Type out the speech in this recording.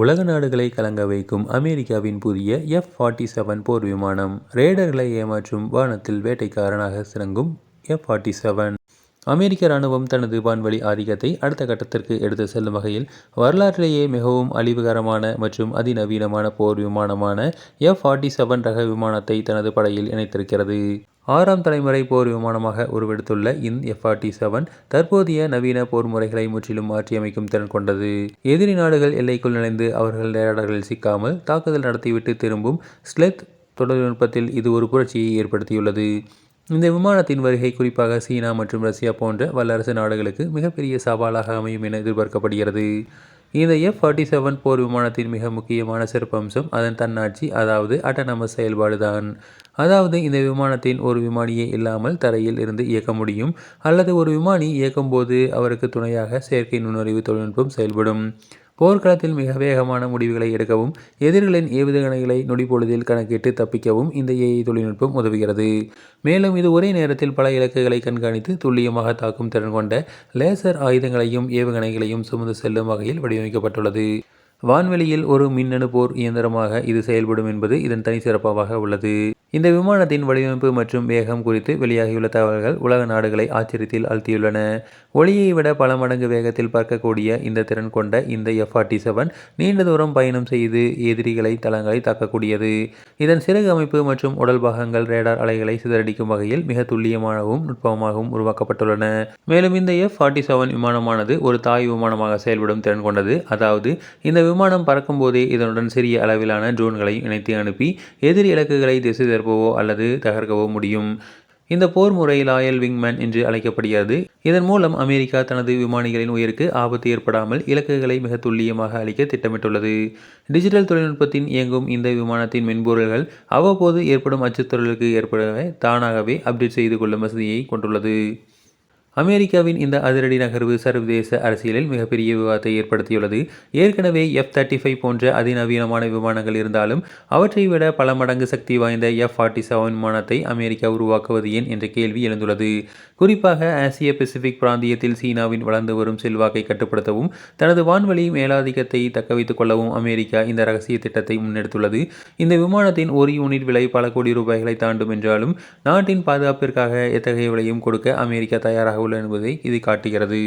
உலக நாடுகளை கலங்க வைக்கும் அமெரிக்காவின் புதிய F-47 போர் விமானம். ரேடர்களை ஏமாற்றும் வானத்தில் வேட்டைக்காரனாக சிறங்கும் F-47. அமெரிக்க இராணுவம் தனது வான்வழி ஆதிக்கத்தை அடுத்த கட்டத்திற்கு எடுத்து செல்லும் வகையில் வரலாற்றிலேயே மிகவும் அழிவுகரமான மற்றும் அதிநவீனமான போர் விமானமான F-47 ரக விமானத்தை தனது படையில் இணைத்திருக்கிறது. 6ஆம் தலைமுறை போர் விமானமாக உருவெடுத்துள்ள F-47 தற்போதைய நவீன போர் முறைகளை முற்றிலும் மாற்றியமைக்கும் திறன் கொண்டது. எதிரி நாடுகள் எல்லைக்குள் நுழைந்து அவர்கள் ரேடார்களில் சிக்காமல் தாக்குதல் நடத்திவிட்டு திரும்பும் ஸ்லெத் தொழில்நுட்பத்தில் இது ஒரு புரட்சியை ஏற்படுத்தியுள்ளது. இந்த விமானத்தின் வருகை குறிப்பாக சீனா மற்றும் ரஷ்யா போன்ற வல்லரசு நாடுகளுக்கு மிகப்பெரிய சவாலாக அமையும் என எதிர்பார்க்கப்படுகிறது. இந்த F-47 போர் விமானத்தின் மிக முக்கியமான சிறப்பம்சம் அதன் தன்னாட்சி, அதாவது அட்டானமஸ் செயல்பாடுதான். அதாவது இந்த விமானத்தின் ஒரு விமானியே இல்லாமல் தரையில் இருந்து இயக்க முடியும், அல்லது ஒரு விமானி இயக்கும் போது அவருக்கு துணையாக செயற்கை நுண்ணறிவு தொழில்நுட்பம் செயல்படும். போர்க்களத்தில் மிக வேகமான முடிவுகளை எடுக்கவும் எதிரிகளின் ஏவுகணைகளை நொடிப்பொழுதில் கணக்கிட்டு தப்பிக்கவும் இந்த AI தொழில்நுட்பம் உதவுகிறது. மேலும் இது ஒரே நேரத்தில் பல இலக்குகளை கண்காணித்து துல்லியமாக தாக்கும் திறன் கொண்ட லேசர் ஆயுதங்களையும் ஏவுகணைகளையும் சுமந்து செல்லும் வகையில் வடிவமைக்கப்பட்டுள்ளது. வான்வெளியில் ஒரு மின்னணு போர் இயந்திரமாக இது செயல்படும் என்பது இதன் தனிச்சிறப்பாக உள்ளது. இந்த விமானத்தின் வடிவமைப்பு மற்றும் வேகம் குறித்து வெளியாகியுள்ள தகவல்கள் உலக நாடுகளை ஆச்சரியத்தில் ஆழ்த்தியுள்ளன. ஒளியை விட பல மடங்கு வேகத்தில் பறக்கக்கூடிய இந்த திறன் கொண்ட இந்த F-47 நீண்ட தூரம் பயணம் செய்து எதிரிகளை தளங்களை தாக்கக்கூடியது. இதன் சிறகு அமைப்பு மற்றும் உடல் பாகங்கள் ரேடார் அலைகளை சிதறடிக்கும் வகையில் மிக துல்லியமாகவும் நுட்பமாகவும் உருவாக்கப்பட்டுள்ளன. மேலும் இந்த F-47 விமானமானது ஒரு தாய் விமானமாக செயல்படும் திறன் கொண்டது. அதாவது இந்த விமானம் பறக்கும் போதே இதனுடன் சிறிய அளவிலான ட்ரோன்களை இணைத்து அனுப்பி எதிரி இலக்குகளை திசை திருப்பவோ அல்லது தகர்க்கவோ முடியும். இந்த போர் முறை லாயல் விங்மேன் என்று அழைக்கப்படுகிறது. இதன் மூலம் அமெரிக்கா தனது விமானிகளின் உயிருக்கு ஆபத்து ஏற்படாமல் இலக்குகளை மிக துல்லியமாக அளிக்க திட்டமிட்டுள்ளது. டிஜிட்டல் தொழில்நுட்பத்தின் இயங்கும் இந்த விமானத்தின் மென்பொருள்கள் அவ்வப்போது ஏற்படும் அச்சுறுத்தலுக்கு ஏற்படவே தானாகவே அப்டேட் செய்து கொள்ளும் வசதியை கொண்டுள்ளது. அமெரிக்காவின் இந்த அதிரடி நகர்வு சர்வதேச அரசியலில் மிகப்பெரிய விவாதத்தை ஏற்படுத்தியுள்ளது. ஏற்கனவே F-35 போன்ற அதிநவீனமான விமானங்கள் இருந்தாலும் அவற்றை விட பல மடங்கு சக்தி வாய்ந்த F-47 விமானத்தை அமெரிக்கா உருவாக்குவது ஏன் என்ற கேள்வி எழுந்துள்ளது. குறிப்பாக ஆசிய பசிபிக் பிராந்தியத்தில் சீனாவின் வளர்ந்து வரும் செல்வாக்கை கட்டுப்படுத்தவும் தனது வான்வழி மேலாதிக்கத்தை தக்கவைத்துக் கொள்ளவும் அமெரிக்கா இந்த ரகசிய திட்டத்தை முன்னெடுத்துள்ளது. இந்த விமானத்தின் ஒரு யூனிட் விலை பல கோடி ரூபாய்களை தாண்டும் என்றாலும் நாட்டின் பாதுகாப்பிற்காக எத்தகைய விலையும் கொடுக்க அமெரிக்கா தயாராக உள்ளது என்பதை இது காட்டுகிறது.